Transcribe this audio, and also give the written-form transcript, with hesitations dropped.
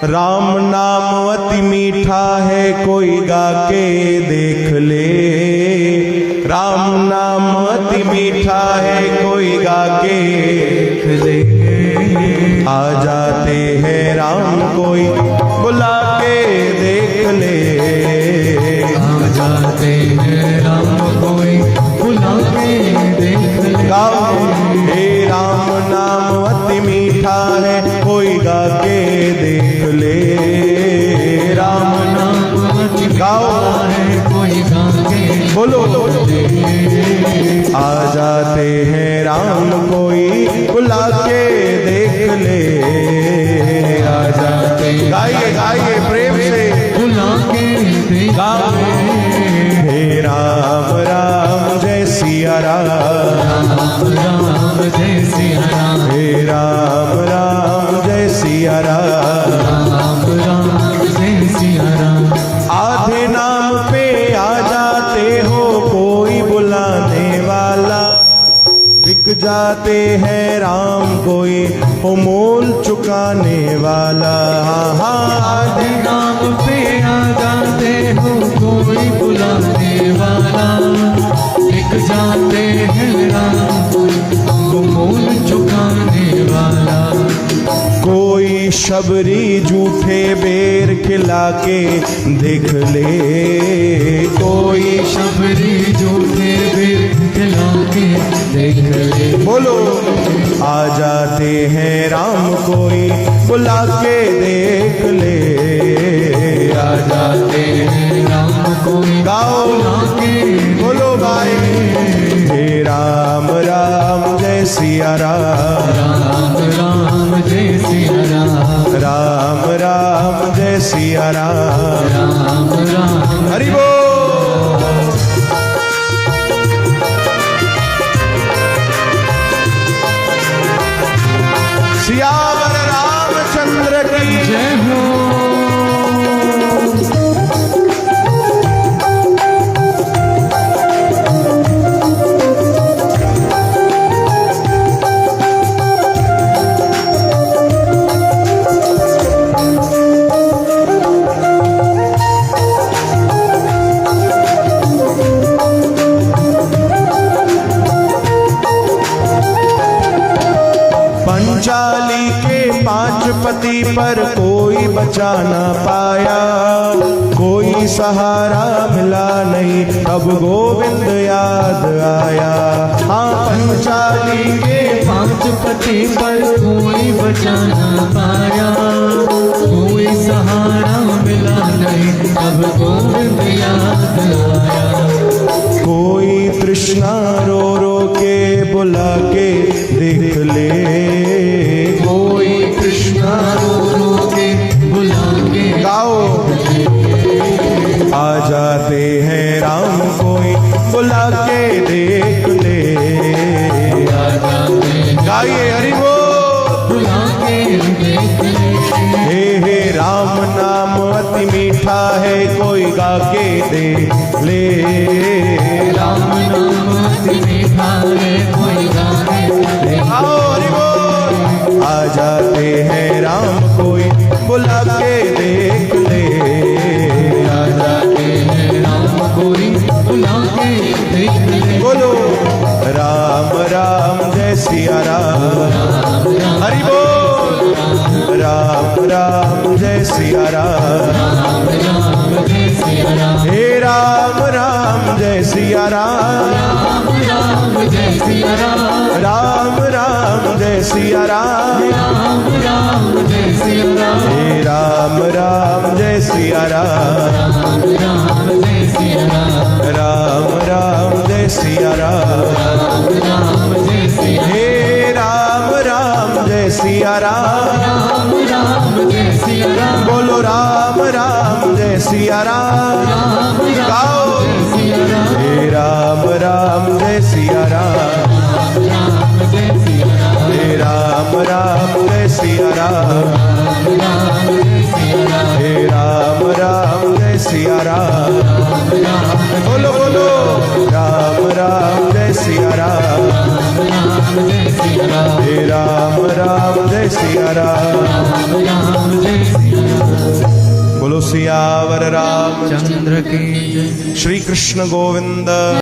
राम नाम अति मीठा है, कोई गा के देख ले। राम नाम अति मीठा है, कोई गा के देख ले। आ जाते हैं राम कोई बुला के देख ले। आ जाते हैं राम कोई बुला के देख ले। गाओ हे राम नाम अति मीठा है, कोई गा के देख ले। राम नाम अति गाओ है, कोई गा के बोलो। आ जाते हैं राम कोई बुला के देख ले। आ जाते गाइए गाइए प्रेम से बुला के देख ले। हे राम राम जय सिया राम। राम राम जय सिया राम। हे राम राम जय सिया राम। राम राम जय सिया राम। आधे नाम पे आ जाते हो, कोई बुलाने वाला। बिक जाते हैं राम कोई हो मोल चुकाने वाला। आधे नाम पे आ जाते हो, कोई बुलाने वाला। बिक जाते हैं राम को मोल चुकाने वाला। कोई शबरी झूठे बेर खिला के देख ले। कोई शबरी झूठे बेर खिला के देख ले। बोलो। आ जाते हैं राम कोई बुला के देख ले। आ जाते हैं राम कोई गाओ बुला के बोलो भाई। हे राम राम जय सिया राम। राम राम जय सिया राम। राम राम जय सिया राम। राम राम हरि बोल। सियावर रामचंद्र की जय हो। पंचाली के 5 पति पर कोई बचा न पाया। कोई सहारा मिला नहीं, तब गोविंद याद आया। हाँ पंचाली के 5 पति पर कोई बचा न पाया। कोई सहारा मिला नहीं, तब गोविंद याद आया। कोई तृष्णा रो रो के बुला के देख ले। कोई कृष्णा रो रो के बुला के गाओ। आ जाते हैं राम कोई बुला के देख ले। आ जाते गाइए हरि बोल। बुला के देख ले। हे राम नाम अति मीठा है, कोई गा के देख ले। राम नाम अति मीठा है, कोई गा के देख ले। आओ हरि बोल। आ जाते हैं राम कोई बुला के देख ले। आ जाते हैं राम कोई बुला के देख ले। बोलो। राम राम जय सिया राम। हरि बोल। राम राम जय सिया राम। राम राम जय सिया राम। हे राम राम जय सिया राम। राम राम जय सिया राम। राम राम जय सिया राम। राम राम जय सिया राम। हे राम राम जय सिया राम। राम राम जय सिया राम। राम राम जय सिया राम। राम राम जय सिया। हे राम राम जय सिया राम। राम राम जय सिया राम। बोलो राम राम जय सिया राम। राम गाओ। जय सिया राम। हे राम राम जय सिया राम। राम जय सिया राम। हे राम राम जय सिया राम। राम जय सिया राम। हे राम राम जय सिया राम। बोलो बोलो। राम राम जय सिया राम। राम जय सिया राम। हे राम राम जय सिया राम। राम जय सिया राम। सियावर राम चंद्र की जय। श्री कृष्ण गोविंद